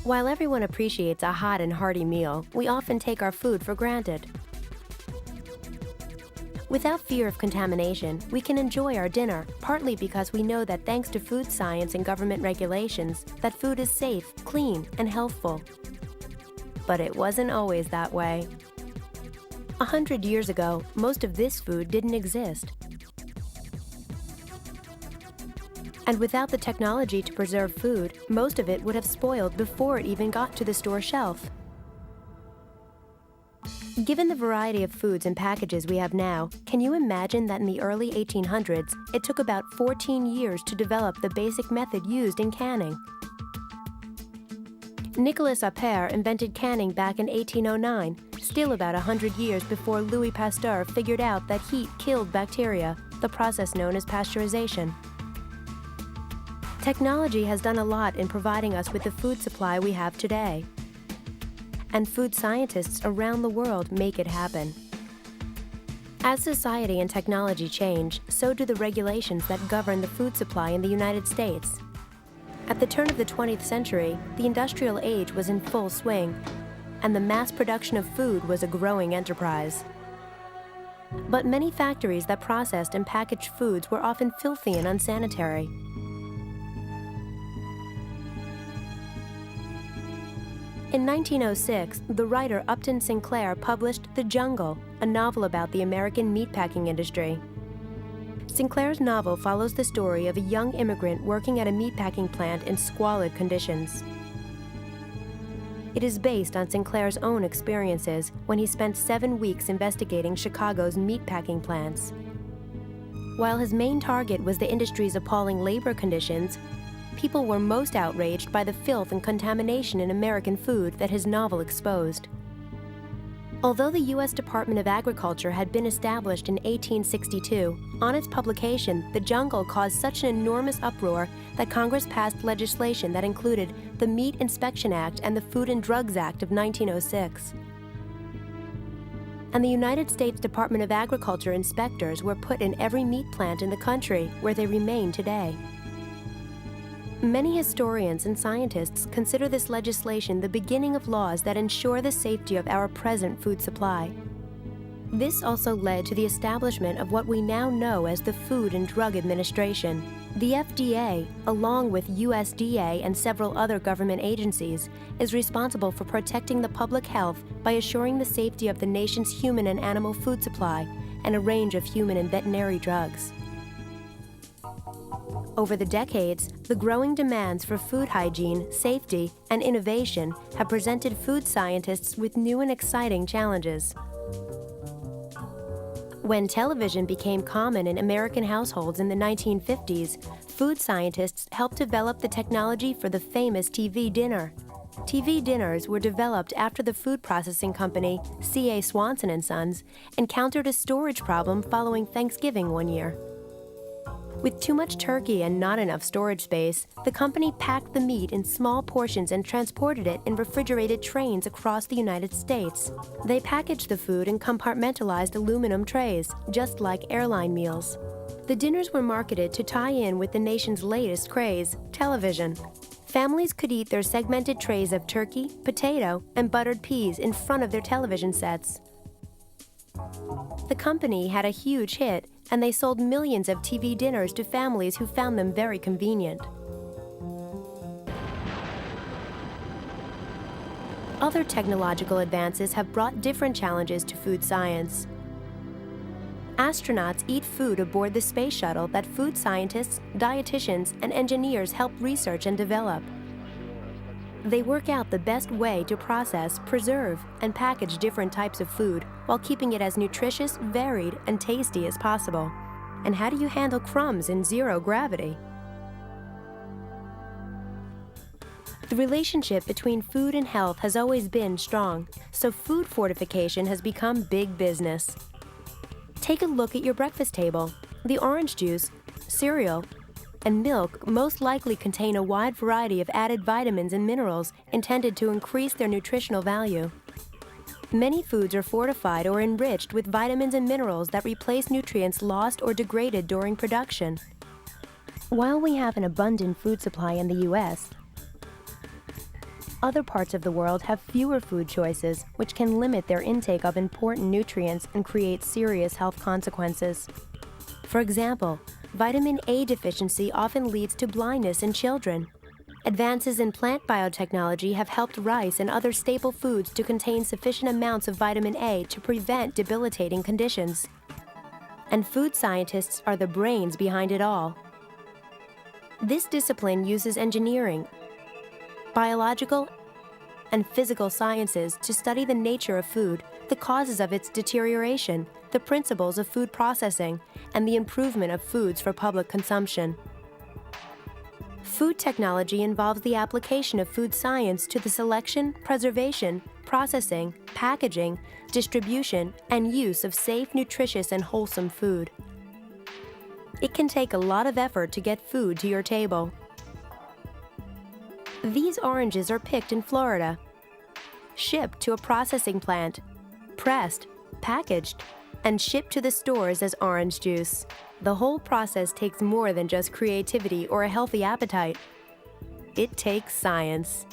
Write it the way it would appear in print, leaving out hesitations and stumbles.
While everyone appreciates a hot and hearty meal, we often take our food for granted. Without fear of contamination, we can enjoy our dinner, partly because we know that thanks to food science and government regulations, that food is safe, clean, and healthful. But it wasn't always that way. 100 years ago, most of this food didn't exist. And without the technology to preserve food, most of it would have spoiled before it even got to the store shelf. Given the variety of foods and packages we have now, can you imagine that in the early 1800s, it took about 14 years to develop the basic method used in canning? Nicolas Appert invented canning back in 1809, still about 100 years before Louis Pasteur figured out that heat killed bacteria, the process known as pasteurization. Technology has done a lot in providing us with the food supply we have today. And food scientists around the world make it happen. As society and technology change, so do the regulations that govern the food supply in the United States. At the turn of the 20th century, the industrial age was in full swing, and the mass production of food was a growing enterprise. But many factories that processed and packaged foods were often filthy and unsanitary. In 1906, the writer Upton Sinclair published The Jungle, a novel about the American meatpacking industry. Sinclair's novel follows the story of a young immigrant working at a meatpacking plant in squalid conditions. It is based on Sinclair's own experiences when he spent 7 weeks investigating Chicago's meatpacking plants. While his main target was the industry's appalling labor conditions, people were most outraged by the filth and contamination in American food that his novel exposed. Although the U.S. Department of Agriculture had been established in 1862, on its publication, The Jungle caused such an enormous uproar that Congress passed legislation that included the Meat Inspection Act and the Food and Drugs Act of 1906. And the United States Department of Agriculture inspectors were put in every meat plant in the country, where they remain today. Many historians and scientists consider this legislation the beginning of laws that ensure the safety of our present food supply. This also led to the establishment of what we now know as the Food and Drug Administration. The FDA, along with USDA and several other government agencies, is responsible for protecting the public health by assuring the safety of the nation's human and animal food supply and a range of human and veterinary drugs. Over the decades, the growing demands for food hygiene, safety, and innovation have presented food scientists with new and exciting challenges. When television became common in American households in the 1950s, food scientists helped develop the technology for the famous TV dinner. TV dinners were developed after the food processing company, C.A. Swanson & Sons, encountered a storage problem following Thanksgiving one year. With too much turkey and not enough storage space, the company packed the meat in small portions and transported it in refrigerated trains across the United States. They packaged the food in compartmentalized aluminum trays, just like airline meals. The dinners were marketed to tie in with the nation's latest craze, television. Families could eat their segmented trays of turkey, potato, and buttered peas in front of their television sets. The company had a huge hit, and they sold millions of TV dinners to families who found them very convenient. Other technological advances have brought different challenges to food science. Astronauts eat food aboard the space shuttle that food scientists, dietitians, and engineers help research and develop. They work out the best way to process, preserve, and package different types of food while keeping it as nutritious, varied, and tasty as possible. And how do you handle crumbs in zero gravity? The relationship between food and health has always been strong, so food fortification has become big business. Take a look at your breakfast table. The orange juice, cereal, and milk most likely contain a wide variety of added vitamins and minerals intended to increase their nutritional value. Many foods are fortified or enriched with vitamins and minerals that replace nutrients lost or degraded during production. While we have an abundant food supply in the U.S., Other parts of the world have fewer food choices, which can limit their intake of important nutrients and create serious health consequences. For example, vitamin A deficiency often leads to blindness in children. Advances in plant biotechnology have helped rice and other staple foods to contain sufficient amounts of vitamin A to prevent debilitating conditions. And food scientists are the brains behind it all. This discipline uses engineering, biological, and physical sciences to study the nature of food, the causes of its deterioration, the principles of food processing, and the improvement of foods for public consumption. Food technology involves the application of food science to the selection, preservation, processing, packaging, distribution, and use of safe, nutritious, and wholesome food. It can take a lot of effort to get food to your table. These oranges are picked in Florida, shipped to a processing plant, pressed, packaged, and shipped to the stores as orange juice. The whole process takes more than just creativity or a healthy appetite. It takes science.